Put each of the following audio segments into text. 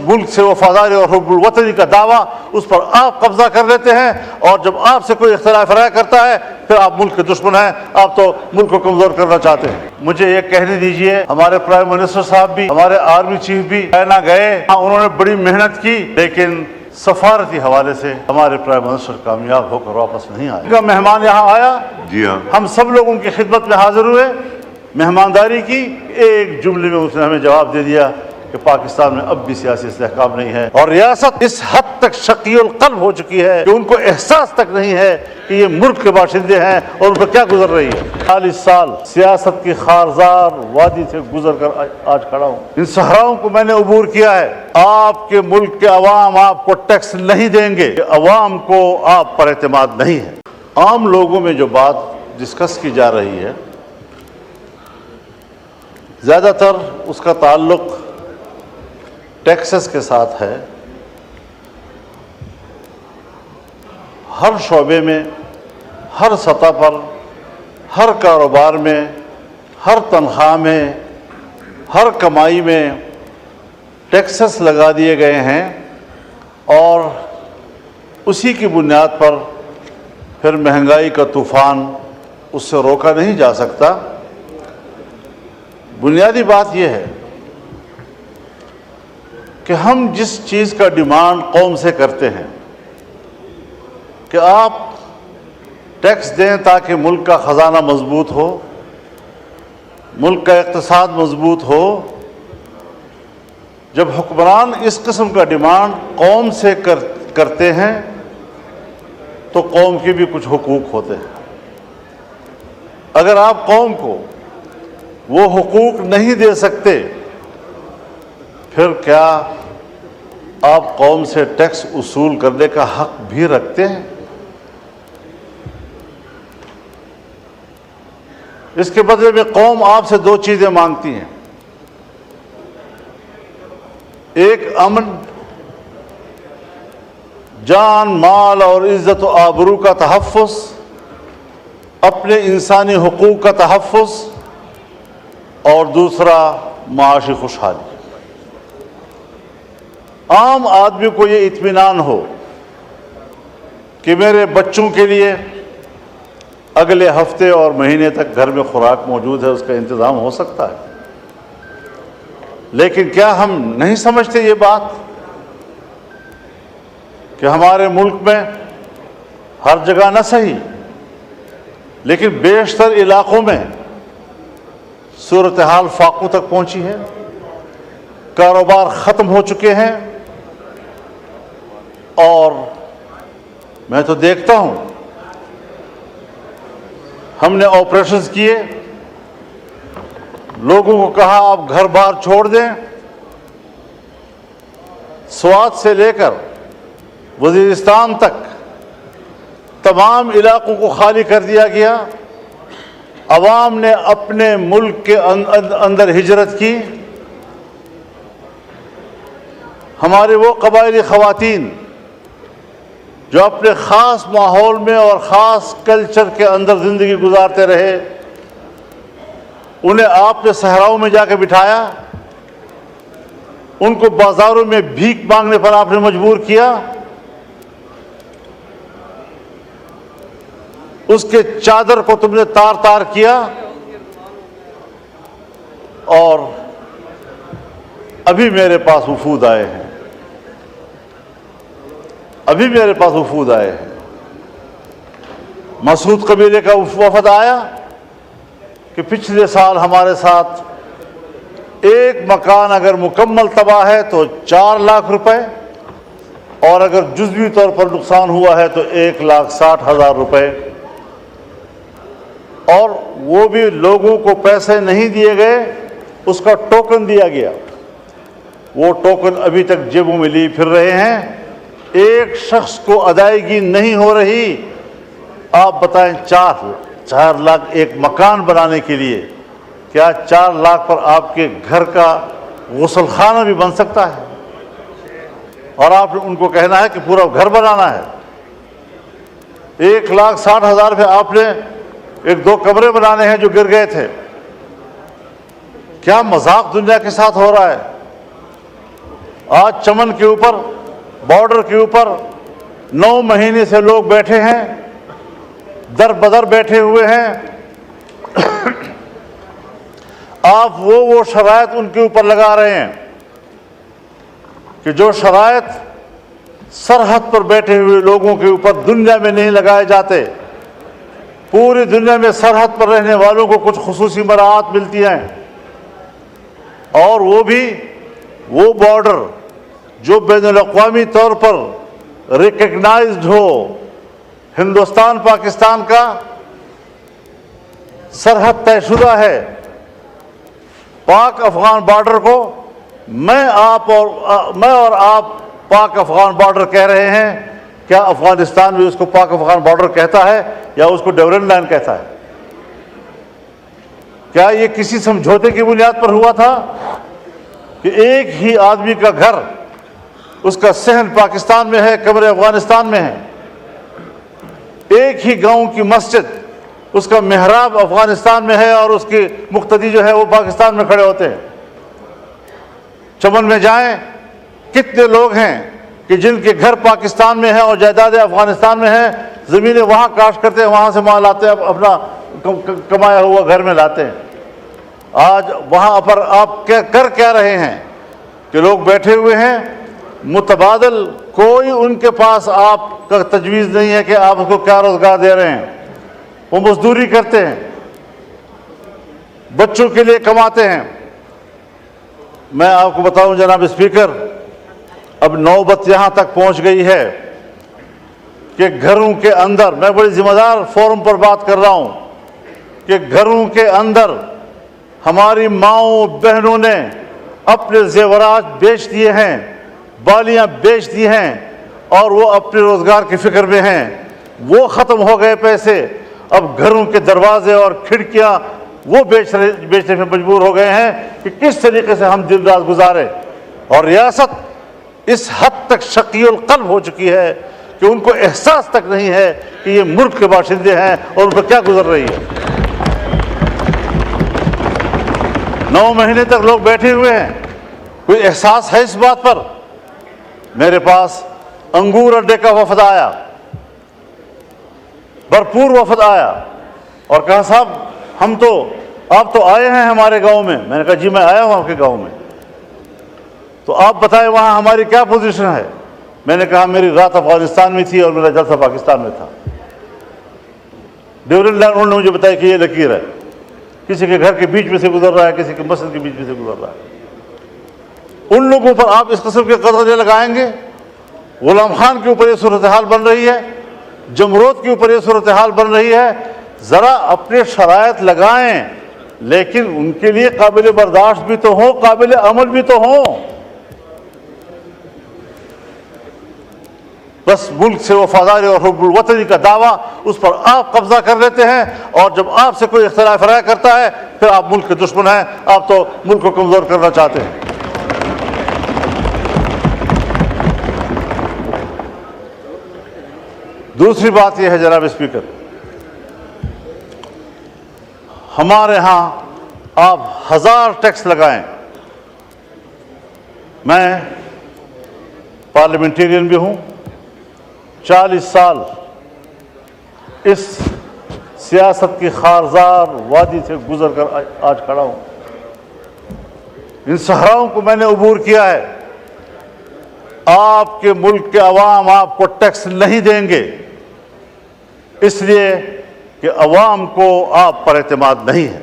ملک سے وفاداری اور حب الوطنی کا دعویٰ اس پر آپ قبضہ کر لیتے ہیں، اور جب آپ سے کوئی اختلاف رائے کرتا ہے پھر آپ ملک کے دشمن ہیں، آپ تو ملک کو کمزور کرنا چاہتے ہیں۔ مجھے یہ کہنے دیجئے، ہمارے پرائم منسٹر صاحب بھی، ہمارے آرمی چیف بھی چائنا گئے، انہوں نے بڑی محنت کی، لیکن سفارتی حوالے سے ہمارے پرائم منسٹر کامیاب ہو کر واپس نہیں آئے۔ کا مہمان یہاں آیا، جی ہاں، ہم سب لوگوں کی خدمت میں حاضر ہوئے، مہمانداری کی، ایک جملے میں اس نے ہمیں جواب دے دیا کہ پاکستان میں اب بھی سیاسی استحکام نہیں ہے، اور ریاست اس حد تک شقی القلب ہو چکی ہے کہ ان کو احساس تک نہیں ہے کہ یہ ملک کے باشندے ہیں اور ان پر کیا گزر رہی ہے۔ 40 سال سیاست کی خارزار وادی سے گزر کر آج کھڑا ہوں، ان صحراؤں کو میں نے عبور کیا ہے۔ آپ کے ملک کے عوام آپ کو ٹیکس نہیں دیں گے، عوام کو آپ پر اعتماد نہیں ہے۔ عام لوگوں میں جو بات ڈسکس کی جا رہی ہے، زیادہ تر اس کا تعلق ٹیکسز کے ساتھ ہے۔ ہر شعبے میں، ہر سطح پر، ہر کاروبار میں، ہر تنخواہ میں، ہر کمائی میں ٹیکسز لگا دیے گئے ہیں، اور اسی کی بنیاد پر پھر مہنگائی کا طوفان اس سے روکا نہیں جا سکتا۔ بنیادی بات یہ ہے کہ ہم جس چیز کا ڈیمانڈ قوم سے کرتے ہیں کہ آپ ٹیکس دیں تاکہ ملک کا خزانہ مضبوط ہو، ملک کا اقتصاد مضبوط ہو، جب حکمران اس قسم کا ڈیمانڈ قوم سے کرتے ہیں تو قوم کے بھی کچھ حقوق ہوتے ہیں۔ اگر آپ قوم کو وہ حقوق نہیں دے سکتے، پھر کیا آپ قوم سے ٹیکس وصول کرنے کا حق بھی رکھتے ہیں؟ اس کے بدلے میں قوم آپ سے دو چیزیں مانگتی ہیں، ایک امن، جان، مال اور عزت و آبرو کا تحفظ، اپنے انسانی حقوق کا تحفظ، اور دوسرا معاشی خوشحالی۔ عام آدمی کو یہ اطمینان ہو کہ میرے بچوں کے لیے اگلے ہفتے اور مہینے تک گھر میں خوراک موجود ہے، اس کا انتظام ہو سکتا ہے۔ لیکن کیا ہم نہیں سمجھتے یہ بات کہ ہمارے ملک میں ہر جگہ نہ صحیح لیکن بیشتر علاقوں میں صورتحال فاقوں تک پہنچی ہے، کاروبار ختم ہو چکے ہیں، اور میں تو دیکھتا ہوں ہم نے آپریشنز کیے، لوگوں کو کہا آپ گھر بار چھوڑ دیں، سوات سے لے کر وزیرستان تک تمام علاقوں کو خالی کر دیا گیا، عوام نے اپنے ملک کے اندر ہجرت کی۔ ہمارے وہ قبائلی خواتین جو اپنے خاص ماحول میں اور خاص کلچر کے اندر زندگی گزارتے رہے، انہیں آپ نے صحراؤں میں جا کے بٹھایا، ان کو بازاروں میں بھیک مانگنے پر آپ نے مجبور کیا، اس کے چادر کو تم نے تار تار کیا، اور ابھی میرے پاس وفود آئے ہیں، مسعود قبیلے کا وفد آیا کہ پچھلے سال ہمارے ساتھ ایک مکان اگر مکمل تباہ ہے تو 4 لاکھ روپے، اور اگر جزوی طور پر نقصان ہوا ہے تو 1,60,000 روپے، اور وہ بھی لوگوں کو پیسے نہیں دیے گئے، اس کا ٹوکن دیا گیا، وہ ٹوکن ابھی تک جیبوں میں لیے پھر رہے ہیں، ایک شخص کو ادائیگی نہیں ہو رہی۔ آپ بتائیں 4 لاکھ ایک مکان بنانے کے لیے، کیا 4 لاکھ پر آپ کے گھر کا غسل خانہ بھی بن سکتا ہے؟ اور آپ نے ان کو کہنا ہے کہ پورا گھر بنانا ہے۔ 1,60,000 پہ آپ نے 1-2 کمرے بنانے ہیں جو گر گئے تھے۔ کیا مذاق دنیا کے ساتھ ہو رہا ہے؟ آج چمن کے اوپر، بارڈر کے اوپر 9 مہینے سے لوگ بیٹھے ہیں، در بدر بیٹھے ہوئے ہیں. آپ وہ شرائط ان کے اوپر لگا رہے ہیں کہ جو شرائط سرحد پر بیٹھے ہوئے لوگوں کے اوپر دنیا میں نہیں لگائے جاتے. پوری دنیا میں سرحد پر رہنے والوں کو کچھ خصوصی مراعات ملتی ہیں، اور وہ بھی وہ بارڈر جو بین الاقوامی طور پر ریکگنائزڈ ہو. ہندوستان پاکستان کا سرحد طے شدہ ہے. پاک افغان بارڈر کو میں اور آپ پاک افغان بارڈر کہہ رہے ہیں. کیا افغانستان بھی اس کو پاک افغان بارڈر کہتا ہے یا اس کو ڈیورنٹ لائن کہتا ہے؟ کیا یہ کسی سمجھوتے کی بنیاد پر ہوا تھا کہ ایک ہی آدمی کا گھر، اس کا صحن پاکستان میں ہے، قبر افغانستان میں ہے؟ ایک ہی گاؤں کی مسجد، اس کا محراب افغانستان میں ہے اور اس کی مقتدی جو ہے وہ پاکستان میں کھڑے ہوتے ہیں. چمن میں جائیں، کتنے لوگ ہیں کہ جن کے گھر پاکستان میں ہیں اور جائیدادیں افغانستان میں ہیں، زمینیں وہاں کاشت کرتے ہیں، وہاں سے مال لاتے ہیں، اپنا کمایا ہوا گھر میں لاتے ہیں. آج وہاں پر آپ کر کیا رہے ہیں کہ لوگ بیٹھے ہوئے ہیں متبادل، کوئی ان کے پاس آپ کا تجویز نہیں ہے کہ آپ اس کو کیا روزگار دے رہے ہیں. وہ مزدوری کرتے ہیں، بچوں کے لیے کماتے ہیں. میں آپ کو بتاؤں جناب اسپیکر، اب نوبت یہاں تک پہنچ گئی ہے کہ گھروں کے اندر، میں بڑی ذمہ دار فورم پر بات کر رہا ہوں، کہ گھروں کے اندر ہماری ماؤں بہنوں نے اپنے زیورات بیچ دیے ہیں، بالیاں بیچ دی ہیں، اور وہ اپنے روزگار کی فکر میں ہیں. وہ ختم ہو گئے پیسے. اب گھروں کے دروازے اور کھڑکیاں وہ بیچنے میں مجبور ہو گئے ہیں کہ کس طریقے سے ہم دن رات گزارے. اور ریاست اس حد تک شقی القلب ہو چکی ہے کہ ان کو احساس تک نہیں ہے کہ یہ ملک کے باشندے ہیں اور ان پر کیا گزر رہی ہے. 9 مہینے تک لوگ بیٹھے ہوئے ہیں. کوئی احساس ہے اس بات پر؟ میرے پاس انگور اڈے کا وفد آیا، بھرپور وفد آیا، اور کہا صاحب آپ تو آئے ہیں ہمارے گاؤں میں. میں نے کہا جی میں آیا ہوں آپ کے گاؤں میں، تو آپ بتائیں وہاں ہماری کیا پوزیشن ہے. میں نے کہا میری رات افغانستان میں تھی اور میرا جلسہ پاکستان میں تھا. ڈیورنٹ لائن انہوں نے مجھے بتایا کہ یہ لکیر ہے، کسی کے گھر کے بیچ میں سے گزر رہا ہے، کسی کے مسجد کے بیچ میں سے گزر رہا ہے. ان لوگوں پر آپ اس قسم کے قدرے لگائیں گے؟ غلام خان کے اوپر یہ صورتحال بن رہی ہے، جمرود کے اوپر یہ صورتحال بن رہی ہے. ذرا اپنے شرائط لگائیں، لیکن ان کے لیے قابل برداشت بھی تو ہوں، قابل عمل بھی تو ہوں. بس ملک سے وفاداری اور حب الوطنی کا دعویٰ، اس پر آپ قبضہ کر لیتے ہیں، اور جب آپ سے کوئی اختلاف رائے کرتا ہے پھر آپ ملک کے دشمن ہیں. آپ تو ملک کو کمزور کرنا چاہتے ہیں. دوسری بات یہ ہے جناب اسپیکر، ہمارے ہاں آپ 1000 ٹیکس لگائیں. میں پارلیمنٹیرین بھی ہوں، 40 سال اس سیاست کی خارزار وادی سے گزر کر آج کھڑا ہوں. ان صحراؤں کو میں نے عبور کیا ہے. آپ کے ملک کے عوام آپ کو ٹیکس نہیں دیں گے، اس لیے کہ عوام کو آپ پر اعتماد نہیں ہے.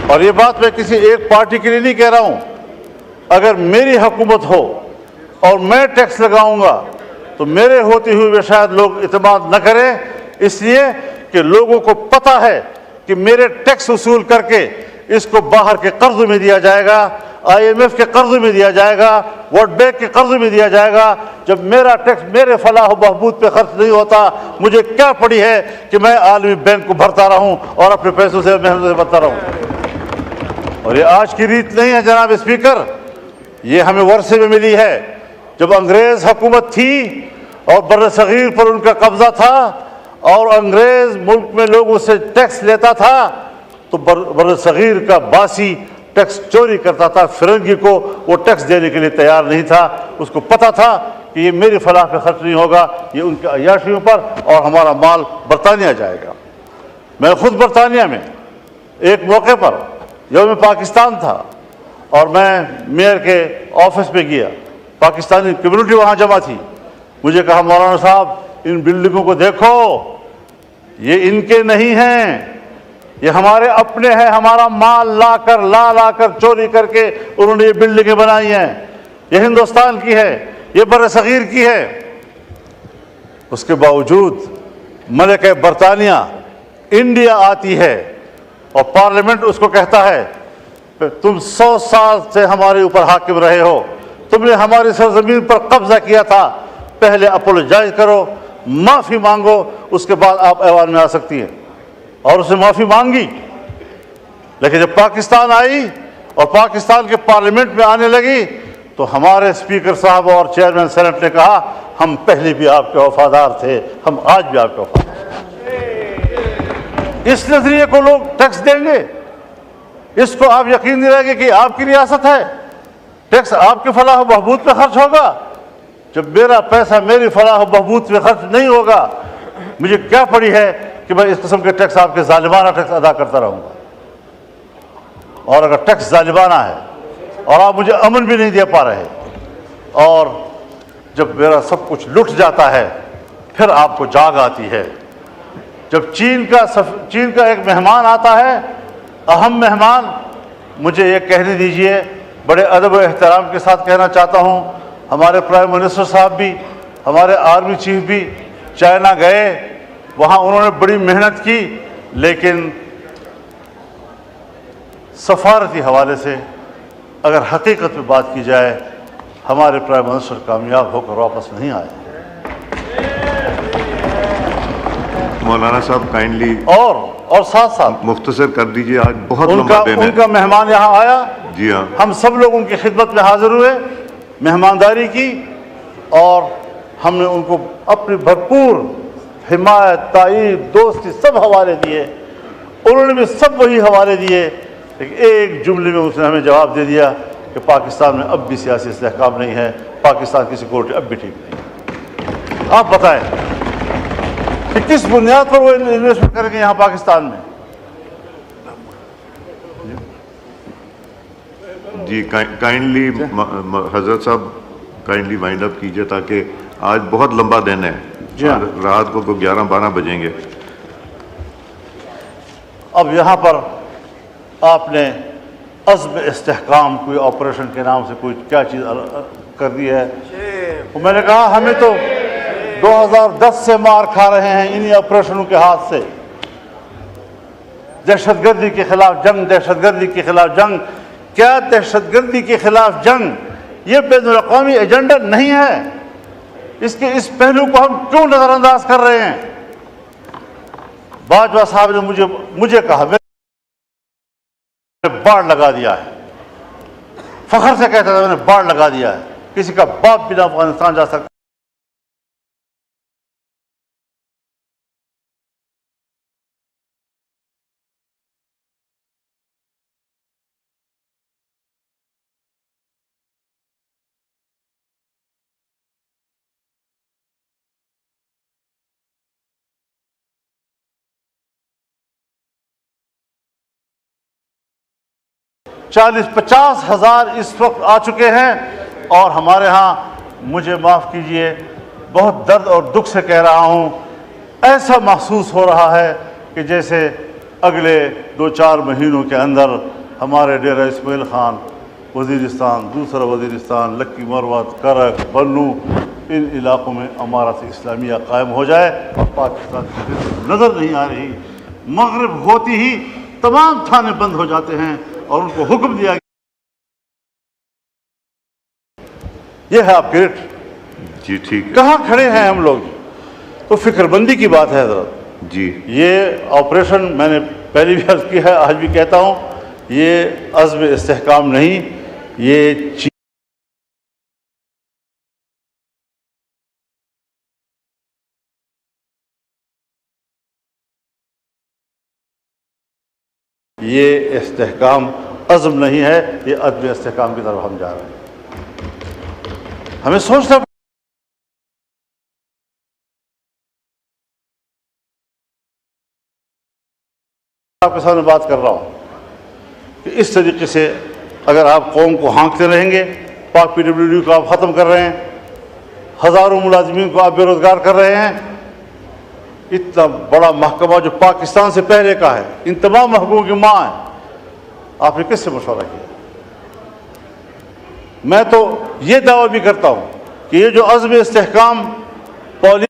اور یہ بات میں کسی ایک پارٹی کے لیے نہیں کہہ رہا ہوں. اگر میری حکومت ہو اور میں ٹیکس لگاؤں گا تو میرے ہوتے ہوئے شاید لوگ اعتماد نہ کریں، اس لیے کہ لوگوں کو پتہ ہے کہ میرے ٹیکس وصول کر کے اس کو باہر کے قرض میں دیا جائے گا، IMF کے قرض میں دیا جائے گا، ورلڈ بینک کے قرض میں دیا جائے گا. جب میرا ٹیکس میرے فلاح و بہبود پہ خرچ نہیں ہوتا، مجھے کیا پڑی ہے کہ میں عالمی بینک کو بھرتا رہوں اور اپنے پیسوں سے محنت سے بھرتا رہوں. اور یہ آج کی ریت نہیں ہے جناب اسپیکر، یہ ہمیں ورثے میں ملی ہے. جب انگریز حکومت تھی اور بر صغیر پر ان کا قبضہ تھا اور انگریز ملک میں لوگوں سے ٹیکس لیتا تھا، تو بر صغیر کا باسی ٹیکس چوری کرتا تھا، فرنگی کو وہ ٹیکس دینے کے لیے تیار نہیں تھا، اس کو پتہ تھا کہ یہ میری فلاح پہ خرچ نہیں ہوگا، یہ ان کے عیاشیوں پر، اور ہمارا مال برطانیہ جائے گا۔ میں خود برطانیہ میں ایک موقع پر یوم پاکستان تھا اور میں میئر کے آفس میں گیا، پاکستانی کمیونٹی وہاں جمع تھی، مجھے کہا مولانا صاحب ان بلڈنگوں کو دیکھو، یہ ان کے نہیں ہیں، یہ ہمارے اپنے ہیں، ہمارا مال لا کر چوری کر کے انہوں نے یہ بلڈنگیں بنائی ہیں، یہ ہندوستان کی ہے، یہ بر صغیر کی ہے۔ اس کے باوجود ملکہ برطانیہ انڈیا آتی ہے اور پارلیمنٹ اس کو کہتا ہے تم 100 سال سے ہمارے اوپر حاکم رہے ہو، تم نے ہماری سرزمین پر قبضہ کیا تھا، پہلے اپولوجائز کرو، معافی مانگو، اس کے بعد آپ ایوان میں آ سکتی ہیں۔ اور اس نے معافی مانگی، لیکن جب پاکستان آئی اور پاکستان کے پارلیمنٹ میں آنے لگی تو ہمارے اسپیکر صاحب اور چیئرمین سینٹ نے کہا ہم پہلے بھی آپ کے وفادار تھے، ہم آج بھی آپ کے وفادار ہیں۔ اس نظریے کو لوگ ٹیکس دیں گے، اس کو آپ یقین دلائیں گے کہ آپ کی ریاست ہے، ٹیکس آپ کی فلاح و بہبود پہ خرچ ہوگا؟ جب میرا پیسہ میری فلاح و بہبود پہ خرچ نہیں ہوگا، مجھے کیا پڑی ہے کہ میں اس قسم کے ٹیکس، آپ کے ظالمانہ ٹیکس ادا کرتا رہوں گا؟ اور اگر ٹیکس ظالمانہ ہے اور آپ مجھے امن بھی نہیں دے پا رہے، اور جب میرا سب کچھ لٹ جاتا ہے پھر آپ کو جاگ آتی ہے۔ جب چین کا ایک مہمان آتا ہے، اہم مہمان، مجھے یہ کہنے دیجئے، بڑے ادب و احترام کے ساتھ کہنا چاہتا ہوں، ہمارے پرائم منسٹر صاحب بھی، ہمارے آرمی چیف بھی چائنا گئے، وہاں انہوں نے بڑی محنت کی، لیکن سفارتی حوالے سے اگر حقیقت پہ بات کی جائے، ہمارے پرائم منسٹر کامیاب ہو کر واپس نہیں آئے۔ مولانا صاحب کائنڈلی اور ساتھ مختصر کر دیجئے، آج بہت لمبا دن ہے۔ ان کا مہمان یہاں آیا، جی ہاں، ہم سب لوگ ان کی خدمت میں حاضر ہوئے، مہمانداری کی، اور ہم نے ان کو اپنی بھرپور حمایت، تائید، دوستی سب حوالے دیے، انہوں نے بھی سب وہی حوالے دیے، لیکن ایک جملے میں اس نے ہمیں جواب دے دیا کہ پاکستان میں اب بھی سیاسی استحکام نہیں ہے، پاکستان کی سیکورٹی اب بھی ٹھیک نہیں۔ آپ بتائیں کہ کس بنیاد پر وہ انویسٹمنٹ کریں گے یہاں پاکستان میں؟ جی کائنڈلی حضرت صاحب کائنڈلی وائنڈ اپ کیجئے، تاکہ آج بہت لمبا دن ہے، رات کو 11-12 بجیں گے۔ اب یہاں پر آپ نے عزم استحکام کوئی آپریشن کے نام سے کوئی کیا چیز کر دی ہے، میں نے کہا ہمیں تو 2010 سے مار کھا رہے ہیں انہی آپریشنوں کے ہاتھ سے، دہشت گردی کے خلاف جنگ، دہشت گردی کے خلاف جنگ، کیا دہشت گردی کے خلاف جنگ یہ بین الاقوامی ایجنڈا نہیں ہے؟ اس پہلو کو ہم کیوں نظر انداز کر رہے ہیں؟ باجوہ صاحب نے مجھے کہا، میں نے باڑ لگا دیا ہے، فخر سے کہتا تھا میں نے باڑ لگا دیا ہے، کسی کا باپ بھی نہ افغانستان جا سکتا۔ چالیس 50 ہزار اس وقت آ چکے ہیں، اور ہمارے ہاں، مجھے معاف کیجئے، بہت درد اور دکھ سے کہہ رہا ہوں، ایسا محسوس ہو رہا ہے کہ جیسے اگلے 2-4 مہینوں کے اندر ہمارے ڈیرہ اسماعیل خان، وزیرستان، دوسرا وزیرستان، لکی مروت، کرک، بنو، ان علاقوں میں امارت اسلامیہ قائم ہو جائے، اور پاکستان کی نظر نہیں آ رہی۔ مغرب ہوتی ہی تمام تھانے بند ہو جاتے ہیں اور ان کو حکم دیا گیا، یہ ہے آپ کی ریٹ۔ جی ٹھیک ہے، کہاں کھڑے ہیں ہم لوگ؟ تو فکر بندی کی بات ہے حضرت۔ جی یہ آپریشن میں نے پہلے بھی عرض کی ہے، آج بھی کہتا ہوں، یہ عزم استحکام نہیں، یہ یہ استحکام عزم نہیں ہے، یہ عدم استحکام کی طرف ہم جا رہے ہیں۔ ہمیں سوچنا آپ کے سامنے بات کر رہا ہوں کہ اس طریقے سے اگر آپ قوم کو ہانکتے رہیں گے، پاک پی ڈبلیو ڈی کو آپ ختم کر رہے ہیں، ہزاروں ملازمین کو آپ بے روزگار کر رہے ہیں، اتنا بڑا محکمہ جو پاکستان سے پہلے کا ہے، ان تمام محکموں کی ماں ہے، آپ نے کس سے مشورہ کیا؟ میں تو یہ دعویٰ بھی کرتا ہوں کہ یہ جو عزم استحکام پالیسی